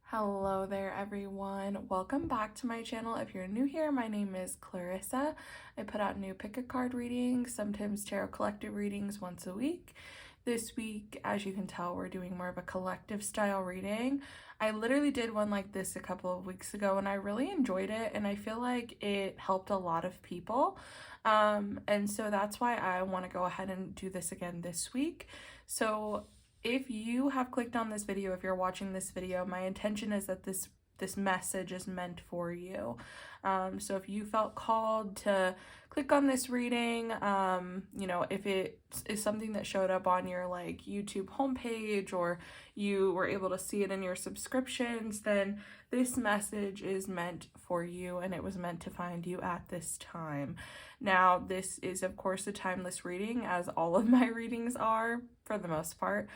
Hello there everyone, welcome back to my channel. If you're new here, my name is Clarissa. I put out new pick a card readings, sometimes tarot collective readings once a week. This week, as you can tell, we're doing more of a collective style reading. I literally did one like this a couple of weeks ago and I really enjoyed it, and I feel like it helped a lot of people. And so that's why I want to go ahead and do this again this week. So if you have clicked on this video, if you're watching this video, my intention is that this message is meant for you. So if you felt called to click on this reading, if it is something that showed up on your like YouTube homepage or you were able to see it in your subscriptions, then this message is meant for you and it was meant to find you at this time. Now, this is of course a timeless reading, as all of my readings are for the most part.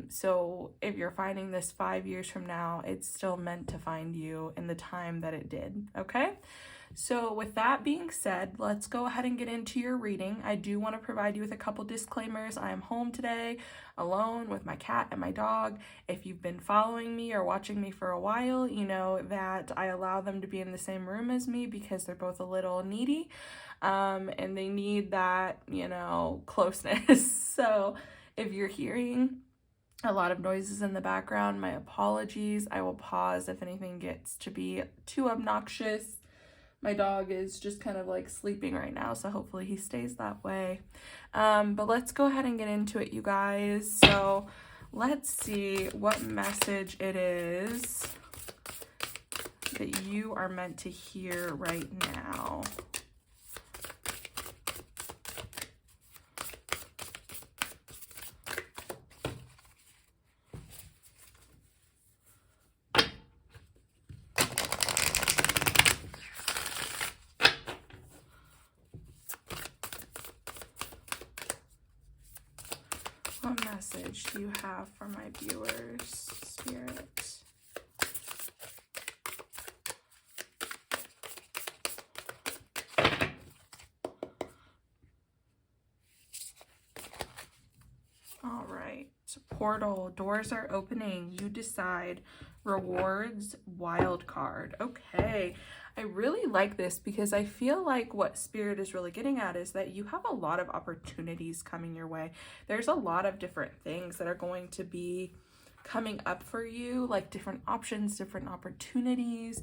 So if you're finding this 5 years from now, it's still meant to find you in the time that it did, okay? So with that being said, let's go ahead and get into your reading. I do want to provide you with a couple disclaimers. I am home today alone with my cat and my dog. If you've been following me or watching me for a while, you know that I allow them to be in the same room as me because they're both a little needy, and they need that, closeness. So if you're hearing a lot of noises in the background, my apologies. I will pause if anything gets to be too obnoxious. My dog is just kind of like sleeping right now, so hopefully he stays that way. But let's go ahead and get into it, you guys. So let's see what message it is that you are meant to hear right now. What message do you have for my viewers, Spirit? All right. Portal. Doors are opening. You decide. Rewards. Wild card. Okay. I really like this because I feel like what Spirit is really getting at is that you have a lot of opportunities coming your way. There's a lot of different things that are going to be coming up for you, like different options, different opportunities.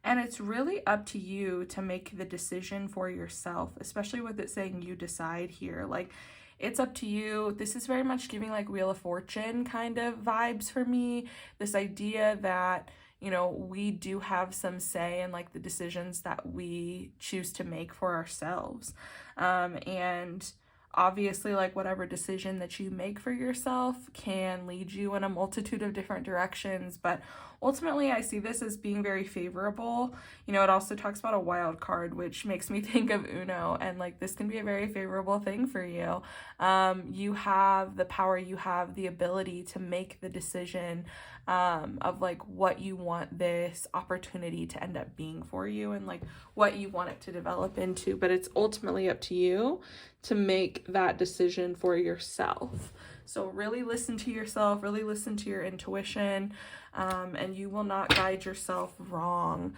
And it's really up to you to make the decision for yourself, especially with it saying you decide here. Like, it's up to you. This is very much giving like Wheel of Fortune kind of vibes for me. This idea that, we do have some say in like the decisions that we choose to make for ourselves. And obviously, like whatever decision that you make for yourself can lead you in a multitude of different directions, but ultimately I see this as being very favorable. It also talks about a wild card, which makes me think of Uno, and like this can be a very favorable thing for you. You have the power, you have the ability to make the decision of like what you want this opportunity to end up being for you and like what you want it to develop into, but it's ultimately up to you to make that decision for yourself. So really listen to yourself, really listen to your intuition, and you will not guide yourself wrong.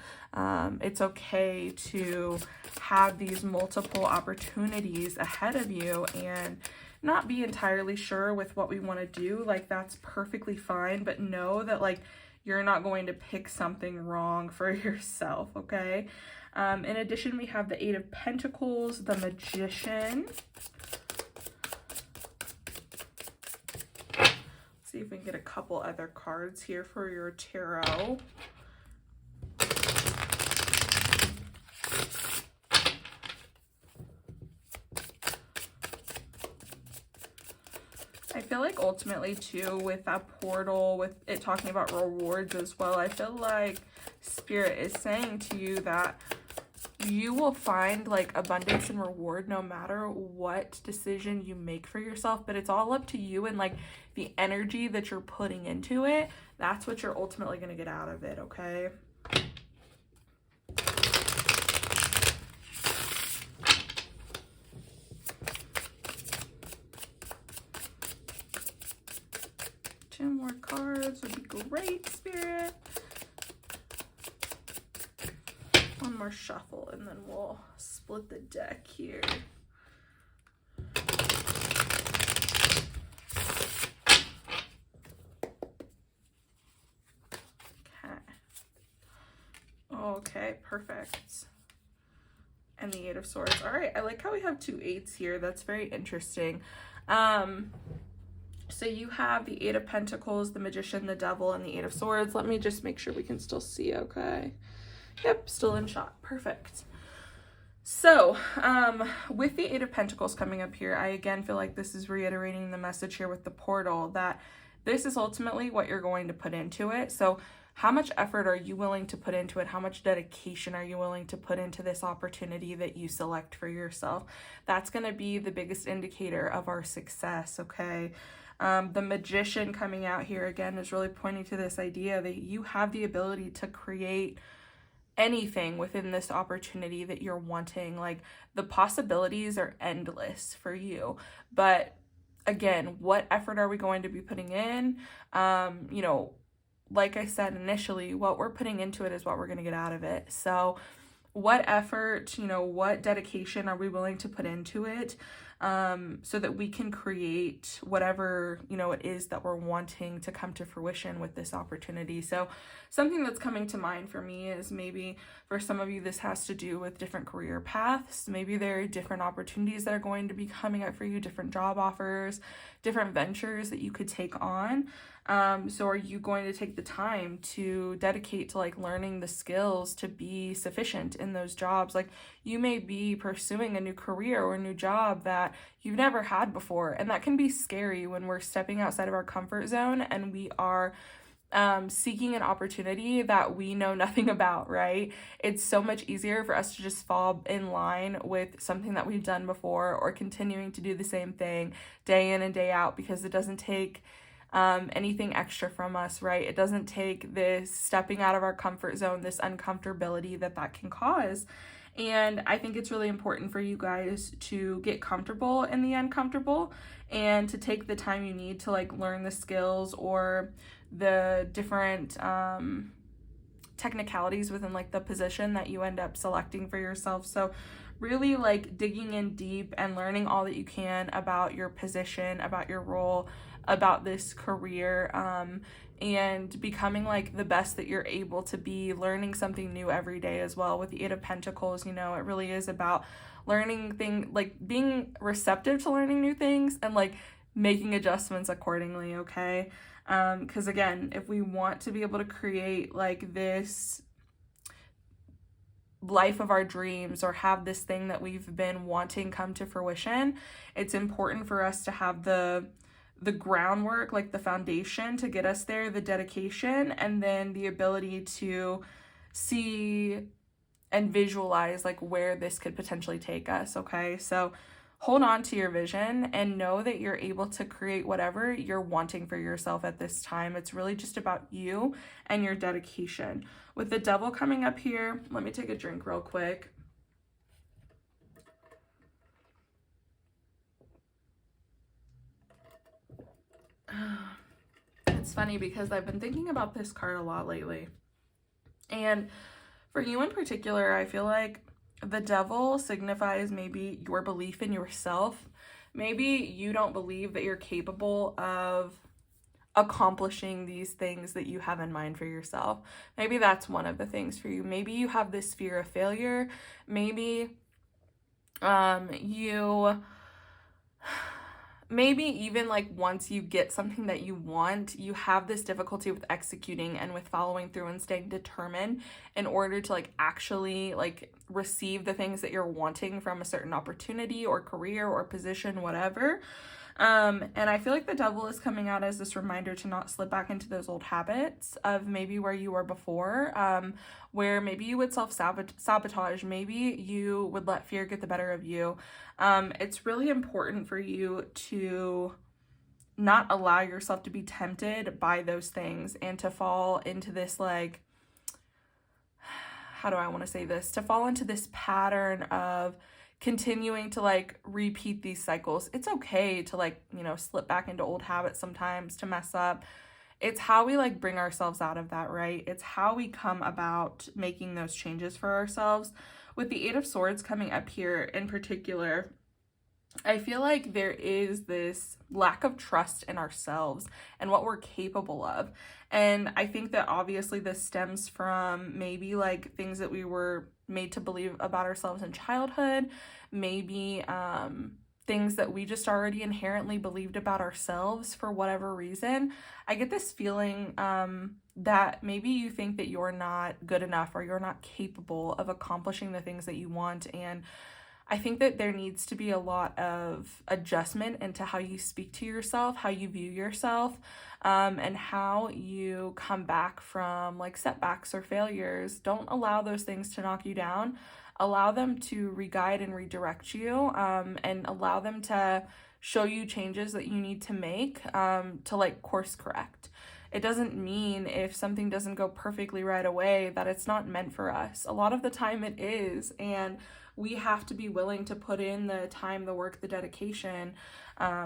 It's okay to have these multiple opportunities ahead of you and not be entirely sure with what we want to do. Like, that's perfectly fine, but know that like you're not going to pick something wrong for yourself, okay? In addition, we have the Eight of Pentacles, the Magician. Let's see if we can get a couple other cards here for your tarot. I feel like ultimately too, with that portal, with it talking about rewards as well, I feel like Spirit is saying to you that you will find like abundance and reward no matter what decision you make for yourself, but it's all up to you and like the energy that you're putting into it. That's what you're ultimately going to get out of it, okay? Two more cards. This would be great, Spirit. One more shuffle and then we'll split the deck here. Okay, perfect. And the Eight of Swords. All right, I like how we have 2 8s here. That's very interesting. So you have the Eight of Pentacles, the Magician, the Devil, and the Eight of Swords. Let me just make sure we can still see, okay? Yep, still in shot. Perfect. So, with the Eight of Pentacles coming up here, I again feel like this is reiterating the message here with the portal that this is ultimately what you're going to put into it. So how much effort are you willing to put into it? How much dedication are you willing to put into this opportunity that you select for yourself? That's going to be the biggest indicator of our success, okay? The Magician coming out here again is really pointing to this idea that you have the ability to create anything within this opportunity that you're wanting. Like, the possibilities are endless for you, but again, what effort are we going to be putting in? You know, like I said initially, what we're putting into it is what we're going to get out of it. So what effort, you know, what dedication are we willing to put into it, so that we can create whatever, you know, it is that we're wanting to come to fruition with this opportunity. So something that's coming to mind for me is maybe for some of you, this has to do with different career paths. Maybe there are different opportunities that are going to be coming up for you, different job offers, different ventures that you could take on. So are you going to take the time to dedicate to like learning the skills to be sufficient in those jobs? Like, you may be pursuing a new career or a new job that you've never had before, and that can be scary when we're stepping outside of our comfort zone and we are seeking an opportunity that we know nothing about, right? It's so much easier for us to just fall in line with something that we've done before, or continuing to do the same thing day in and day out, because it doesn't take anything extra from us, right? It doesn't take this stepping out of our comfort zone, this uncomfortability that can cause. And I think it's really important for you guys to get comfortable in the uncomfortable and to take the time you need to like learn the skills or the different technicalities within like the position that you end up selecting for yourself. So really like digging in deep and learning all that you can about your position, about your role, about this career, and becoming like the best that you're able to be, learning something new every day as well. With the Eight of Pentacles, you know, it really is about learning things, like being receptive to learning new things and like making adjustments accordingly, okay? Because again, if we want to be able to create like this life of our dreams or have this thing that we've been wanting come to fruition, it's important for us to have the groundwork, like the foundation to get us there, the dedication, and then the ability to see and visualize like where this could potentially take us, okay? So hold on to your vision and know that you're able to create whatever you're wanting for yourself at this time. It's really just about you and your dedication. With the Devil coming up here, let me take a drink real quick. It's funny because I've been thinking about this card a lot lately. And for you in particular, I feel like the Devil signifies maybe your belief in yourself. Maybe you don't believe that you're capable of accomplishing these things that you have in mind for yourself. Maybe that's one of the things for you. Maybe you have this fear of failure. Maybe maybe even like once you get something that you want, you have this difficulty with executing and with following through and staying determined in order to like actually like receive the things that you're wanting from a certain opportunity or career or position, whatever. And I feel like the Devil is coming out as this reminder to not slip back into those old habits of maybe where you were before, where maybe you would self-sabotage, maybe you would let fear get the better of you. It's really important for you to not allow yourself to be tempted by those things and to fall into this like, how do I want to say this? To fall into this pattern of continuing to like repeat these cycles. It's okay to like, you know, slip back into old habits sometimes, to mess up. it's how we like bring ourselves out of that, right? It's how we come about making those changes for ourselves. With the Eight of Swords coming up here in particular, I feel like there is this lack of trust in ourselves and what we're capable of. And I think that obviously this stems from maybe like things that we were made to believe about ourselves in childhood, maybe things that we just already inherently believed about ourselves for whatever reason. I get this feeling that maybe you think that you're not good enough or you're not capable of accomplishing the things that you want. And I think that there needs to be a lot of adjustment into how you speak to yourself, how you view yourself, and how you come back from like setbacks or failures. Don't allow those things to knock you down. Allow them to re-guide and redirect you, and allow them to show you changes that you need to make to like course correct. It doesn't mean if something doesn't go perfectly right away that it's not meant for us. A lot of the time it is, and we have to be willing to put in the time, the work, the dedication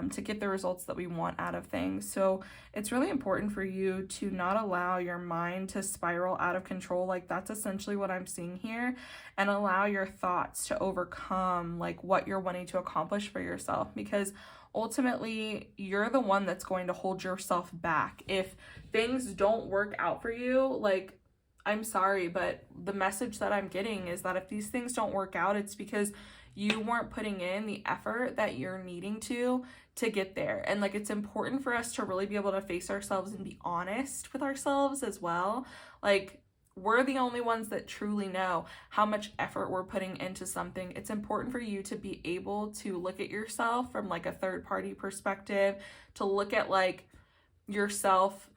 to get the results that we want out of things. So it's really important for you to not allow your mind to spiral out of control. Like that's essentially what I'm seeing here, and allow your thoughts to overcome like what you're wanting to accomplish for yourself, because ultimately you're the one that's going to hold yourself back. If things don't work out for you, like, I'm sorry, but the message that I'm getting is that if these things don't work out, it's because you weren't putting in the effort that you're needing to get there. And like, it's important for us to really be able to face ourselves and be honest with ourselves as well. Like, we're the only ones that truly know how much effort we're putting into something. It's important for you to be able to look at yourself from like a third party perspective, to look at like yourself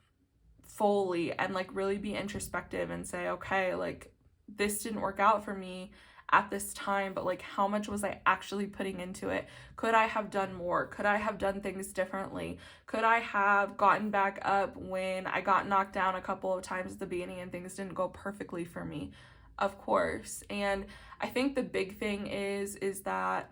fully and like really be introspective and say, okay, like this didn't work out for me at this time, but like how much was I actually putting into it? Could I have done more? Could I have done things differently? Could I have gotten back up when I got knocked down a couple of times at the beginning and things didn't go perfectly for me? Of course. And I think the big thing is that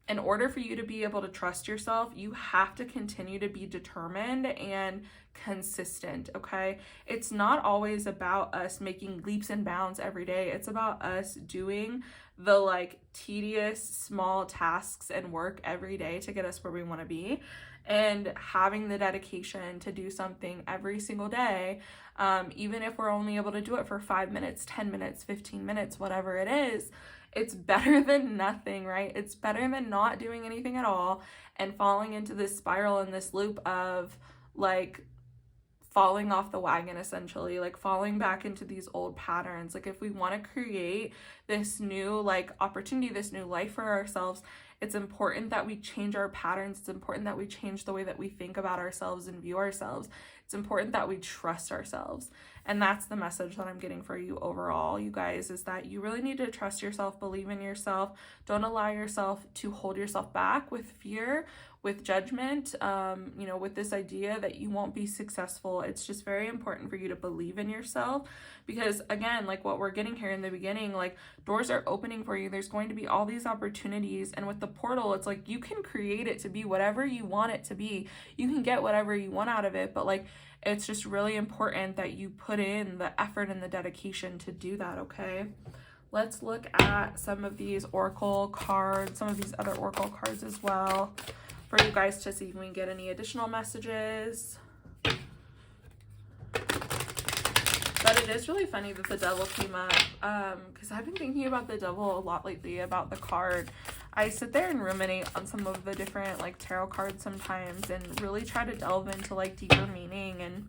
in order for you to be able to trust yourself, you have to continue to be determined and consistent, okay? It's not always about us making leaps and bounds every day. It's about us doing the like tedious small tasks and work every day to get us where we want to be, and having the dedication to do something every single day, even if we're only able to do it for 5 minutes, 10 minutes, 15 minutes, whatever it is. It's better than nothing, right? It's better than not doing anything at all and falling into this spiral and this loop of like falling off the wagon, essentially, like falling back into these old patterns. Like if we want to create this new like opportunity, this new life for ourselves, it's important that we change our patterns. It's important that we change the way that we think about ourselves and view ourselves. It's important that we trust ourselves. And that's the message that I'm getting for you overall, you guys, is that you really need to trust yourself, believe in yourself. Don't allow yourself to hold yourself back with fear, with judgment, with this idea that you won't be successful. It's just very important for you to believe in yourself, because again, like what we're getting here in the beginning, like doors are opening for you. There's going to be all these opportunities. And with the portal, it's like you can create it to be whatever you want it to be. You can get whatever you want out of it, but like it's just really important that you put in the effort and the dedication to do that, okay? Let's look at some of these oracle cards, some of these other oracle cards as well, for you guys to see if we can get any additional messages. But it is really funny that the devil came up, because I've been thinking about the devil a lot lately, about the card. I sit there and ruminate on some of the different like tarot cards sometimes and really try to delve into like deeper meaning, and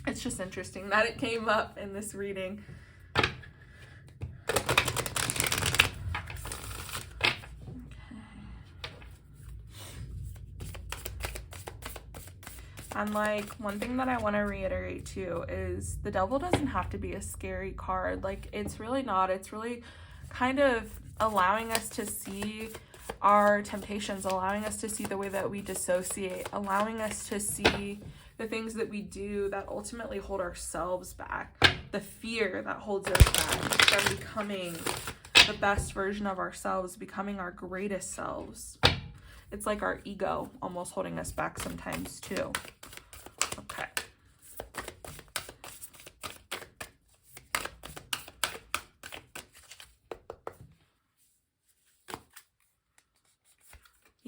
it's just interesting that it came up in this reading. And like one thing that I want to reiterate too is the devil doesn't have to be a scary card. Like it's really not. It's really kind of allowing us to see our temptations, allowing us to see the way that we dissociate, allowing us to see the things that we do that ultimately hold ourselves back, the fear that holds us back from becoming the best version of ourselves, becoming our greatest selves. It's like our ego almost holding us back sometimes too. Okay.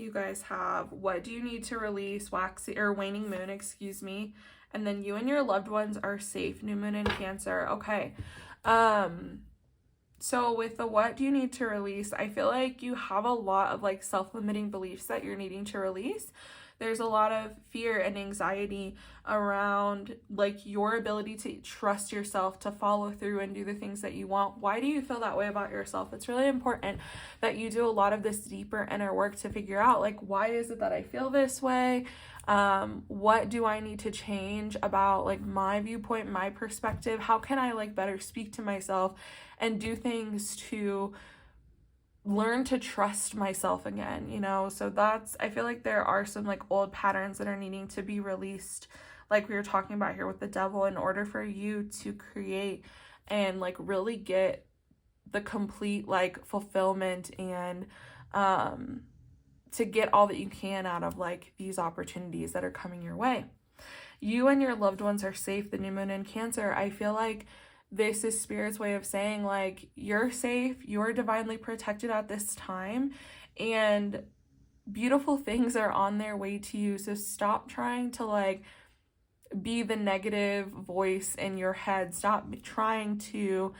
You guys have what do you need to release, waxy or waning moon, excuse me. And then you and your loved ones are safe, new moon in Cancer. Okay. So with the what do you need to release, I feel like you have a lot of like self-limiting beliefs that you're needing to release. There's a lot of fear and anxiety around like your ability to trust yourself, to follow through and do the things that you want. Why do you feel that way about yourself? It's really important that you do a lot of this deeper inner work to figure out like, why is it that I feel this way? What do I need to change about like my viewpoint, my perspective? How can I like better speak to myself and do things to learn to trust myself again, you know? So that's, I feel like there are some like old patterns that are needing to be released, like we were talking about here with the devil, in order for you to create and like really get the complete like fulfillment and to get all that you can out of like these opportunities that are coming your way. You and your loved ones are safe, the new moon in Cancer. I feel like this is Spirit's way of saying like you're safe, you're divinely protected at this time, and beautiful things are on their way to you. So stop trying to like be the negative voice in your head. Stop trying to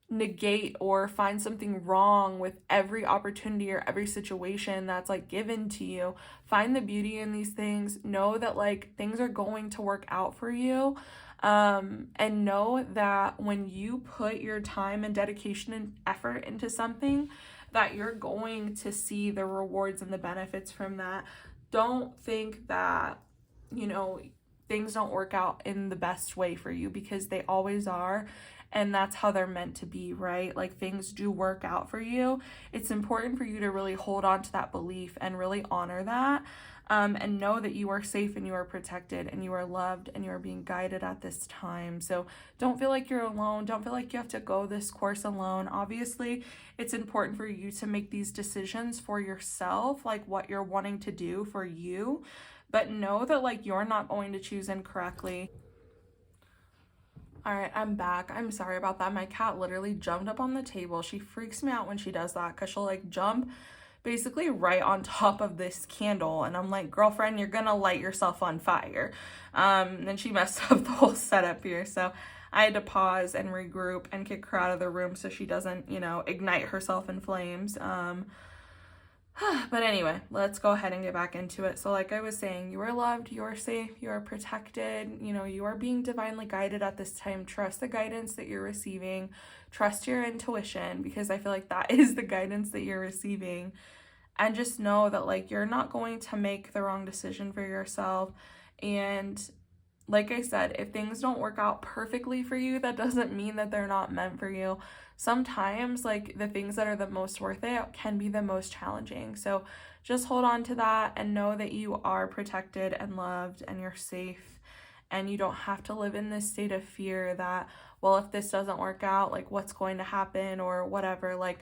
negate or find something wrong with every opportunity or every situation that's like given to you. Find the beauty in these things. Know that like things are going to work out for you. And know that when you put your time and dedication and effort into something, that you're going to see the rewards and the benefits from that. Don't think that, you know, things don't work out in the best way for you, because they always are. And that's how they're meant to be, right? Like things do work out for you. It's important for you to really hold on to that belief and really honor that. And know that you are safe and you are protected and you are loved and you are being guided at this time. So don't feel like you're alone. Don't feel like you have to go this course alone. Obviously, it's important for you to make these decisions for yourself, like what you're wanting to do for you. But know that like you're not going to choose incorrectly. All right, I'm back. I'm sorry about that. My cat literally jumped up on the table. She freaks me out when she does that because she'll like jump basically right on top of this candle, and I'm like, girlfriend, you're gonna light yourself on fire. Then she messed up the whole setup here, so I had to pause and regroup and kick her out of the room so she doesn't, you know, ignite herself in flames. But anyway, let's go ahead and get back into it. So like I was saying, you are loved, you are safe, you are protected, you know, you are being divinely guided at this time. Trust the guidance that you're receiving. Trust your intuition, because I feel like that is the guidance that you're receiving. And just know that like you're not going to make the wrong decision for yourself. And like I said, if things don't work out perfectly for you, that doesn't mean that they're not meant for you. Sometimes like the things that are the most worth it can be the most challenging. So just hold on to that and know that you are protected and loved and you're safe, and you don't have to live in this state of fear that, well, if this doesn't work out, like what's going to happen or whatever. Like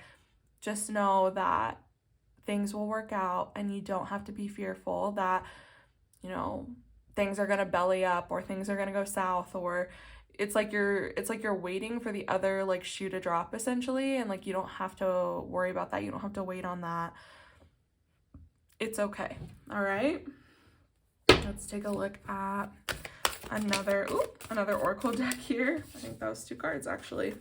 just know that things will work out, and you don't have to be fearful that, you know, things are going to belly up or things are going to go south, or it's like you're waiting for the other like shoe to drop essentially, and like you don't have to worry about that. You don't have to wait on that. It's okay. All right, let's take a look at another oracle deck here. I think that was 2 cards actually.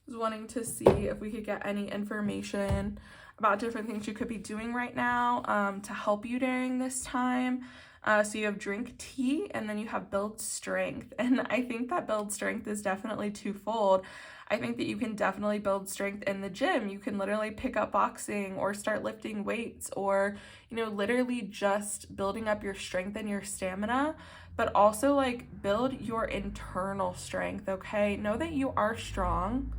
Was wanting to see if we could get any information about different things you could be doing right now to help you during this time. So you have drink tea, and then you have build strength. And I think that build strength is definitely twofold. I think that you can definitely build strength in the gym. You can literally pick up boxing or start lifting weights, or, you know, literally just building up your strength and your stamina, but also like build your internal strength, okay? Know that you are strong.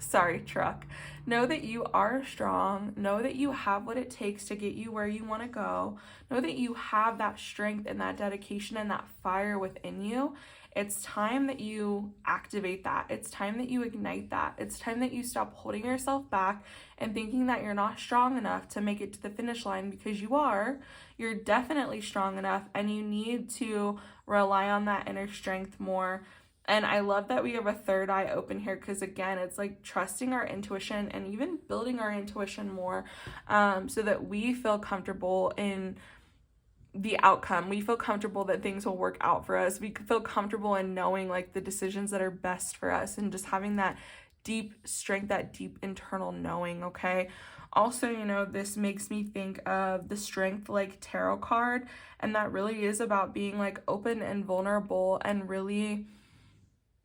Sorry, truck. Know that you are strong. Know that you have what it takes to get you where you want to go. Know that you have that strength and that dedication and that fire within you. It's time that you activate that. It's time that you ignite that. It's time that you stop holding yourself back and thinking that you're not strong enough to make it to the finish line, because you are. You're definitely strong enough, and you need to rely on that inner strength more. And I love that we have a third eye open here, because again, it's like trusting our intuition and even building our intuition more, so that we feel comfortable in the outcome. We feel comfortable that things will work out for us. We feel comfortable in knowing like the decisions that are best for us, and just having that deep strength, that deep internal knowing, okay? Also, you know, this makes me think of the Strength like tarot card, and that really is about being like open and vulnerable. And really,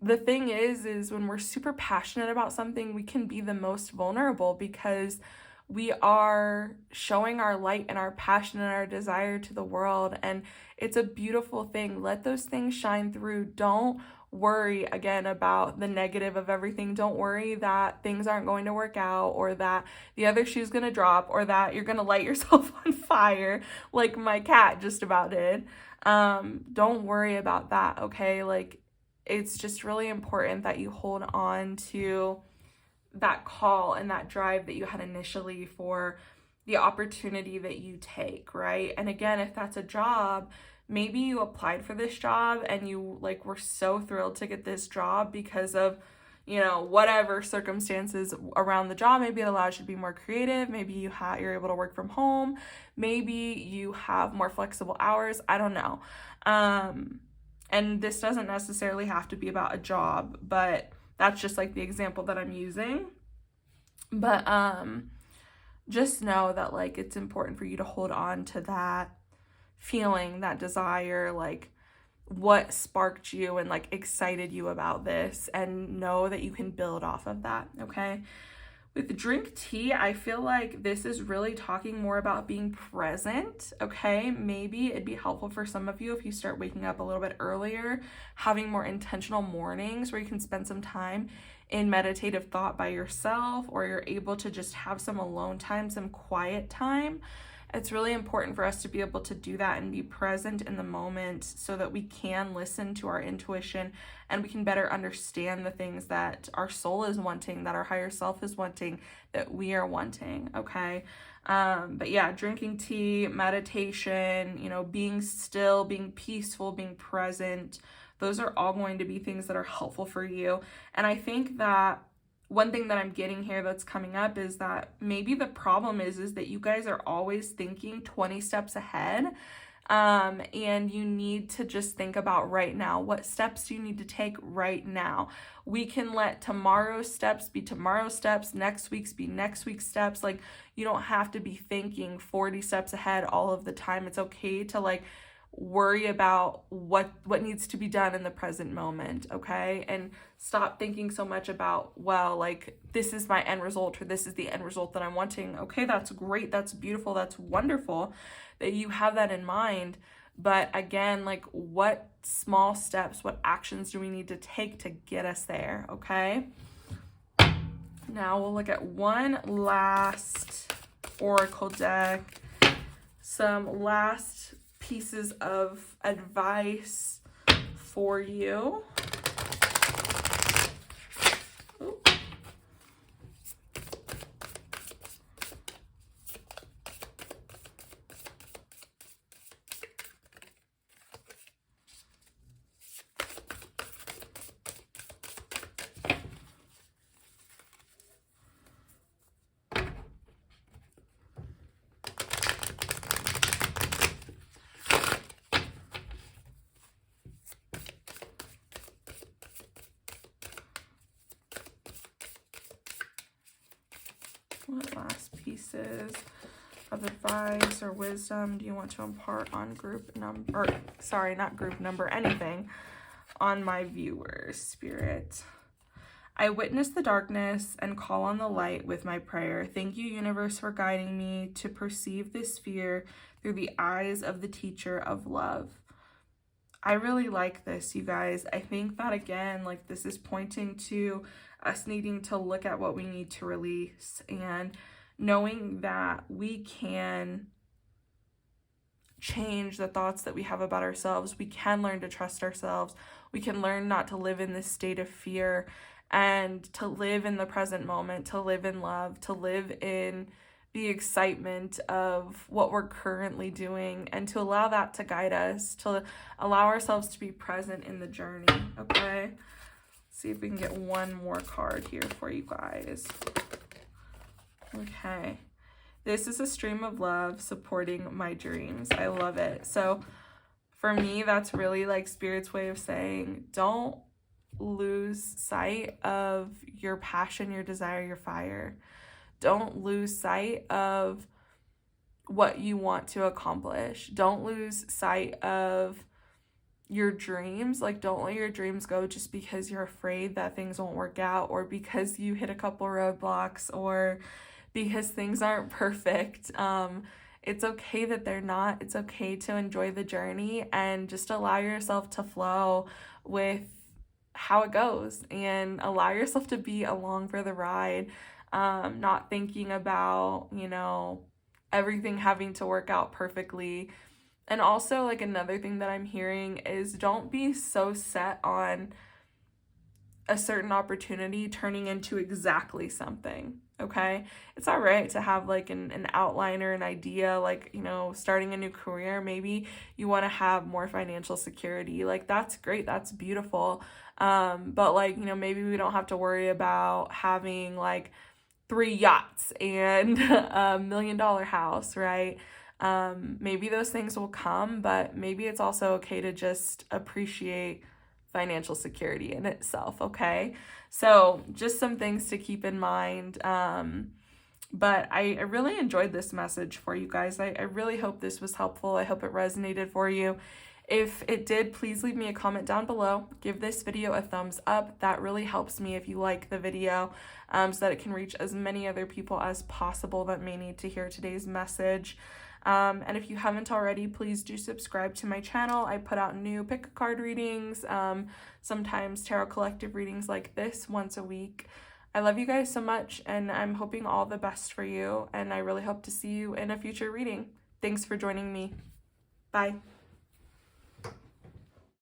the thing is when we're super passionate about something, we can be the most vulnerable, because we are showing our light and our passion and our desire to the world, and it's a beautiful thing. Let those things shine through. Don't worry again about the negative of everything. Don't worry that things aren't going to work out, or that the other shoe's gonna drop, or that you're gonna light yourself on fire like my cat just about did. Don't worry about that, okay? Like, it's just really important that you hold on to that call and that drive that you had initially for the opportunity that you take, right? And again, if that's a job, maybe you applied for this job and you like were so thrilled to get this job because of, you know, whatever circumstances around the job. Maybe it allows you to be more creative. Maybe you're able to work from home. Maybe you have more flexible hours. I don't know. And this doesn't necessarily have to be about a job, but that's just like the example that I'm using. But just know that like it's important for you to hold on to that feeling, that desire, like what sparked you and like excited you about this, and know that you can build off of that, okay? With Drink Tea, I feel like this is really talking more about being present, okay? Maybe it'd be helpful for some of you if you start waking up a little bit earlier, having more intentional mornings where you can spend some time in meditative thought by yourself, or you're able to just have some alone time, some quiet time. It's really important for us to be able to do that and be present in the moment, so that we can listen to our intuition and we can better understand the things that our soul is wanting, that our higher self is wanting, that we are wanting, okay? But yeah, drinking tea, meditation, you know, being still, being peaceful, being present, those are all going to be things that are helpful for you. And I think that one thing that I'm getting here that's coming up is that maybe the problem is that you guys are always thinking 20 steps ahead. And you need to just think about right now. What steps do you need to take right now? We can let tomorrow's steps be tomorrow's steps, next week's be next week's steps. Like, you don't have to be thinking 40 steps ahead all of the time. It's okay to like worry about what needs to be done in the present moment, okay? And stop thinking so much about, well, like, this is my end result, or this is the end result that I'm wanting. Okay, that's great, that's beautiful, that's wonderful that you have that in mind. But again, like, what small steps, what actions do we need to take to get us there, okay? Now we'll look at one last oracle deck, some last pieces of advice for you. Ooh. What last pieces of advice or wisdom do you want to impart on group number, or sorry, not group number, anything on my viewers, Spirit? I witness the darkness and call on the light with my prayer. Thank you, universe, for guiding me to perceive this fear through the eyes of the teacher of love. I really like this, you guys. I think that, again, like, this is pointing to us needing to look at what we need to release, and knowing that we can change the thoughts that we have about ourselves. We can learn to trust ourselves. We can learn not to live in this state of fear, and to live in the present moment, to live in love, to live in the excitement of what we're currently doing, and to allow that to guide us, to allow ourselves to be present in the journey, okay? See if we can get one more card here for you guys. Okay. This is a stream of love supporting my dreams. I love it. So for me, that's really like Spirit's way of saying, don't lose sight of your passion, your desire, your fire. Don't lose sight of what you want to accomplish. Don't lose sight of your dreams. Like, don't let your dreams go just because you're afraid that things won't work out, or because you hit a couple roadblocks, or because things aren't perfect. It's okay that they're not. It's okay to enjoy the journey and just allow yourself to flow with how it goes, and allow yourself to be along for the ride, not thinking about, you know, everything having to work out perfectly. And also, like, another thing that I'm hearing is, don't be so set on a certain opportunity turning into exactly something, okay? It's all right to have like an outline or an idea, like, you know, starting a new career. Maybe you want to have more financial security. Like, that's great. That's beautiful. But like, you know, maybe we don't have to worry about having like 3 yachts and a $1 million house, right? Maybe those things will come, but maybe it's also okay to just appreciate financial security in itself, okay? So just some things to keep in mind. But I really enjoyed this message for you guys. I really hope this was helpful. I hope it resonated for you. If it did, please leave me a comment down below. Give this video a thumbs up. That really helps me if you like the video, so that it can reach as many other people as possible that may need to hear today's message. And if you haven't already, please do subscribe to my channel. I put out new pick a card readings, sometimes tarot collective readings like this once a week. I love you guys so much, and I'm hoping all the best for you, and I really hope to see you in a future reading. Thanks for joining me. Bye.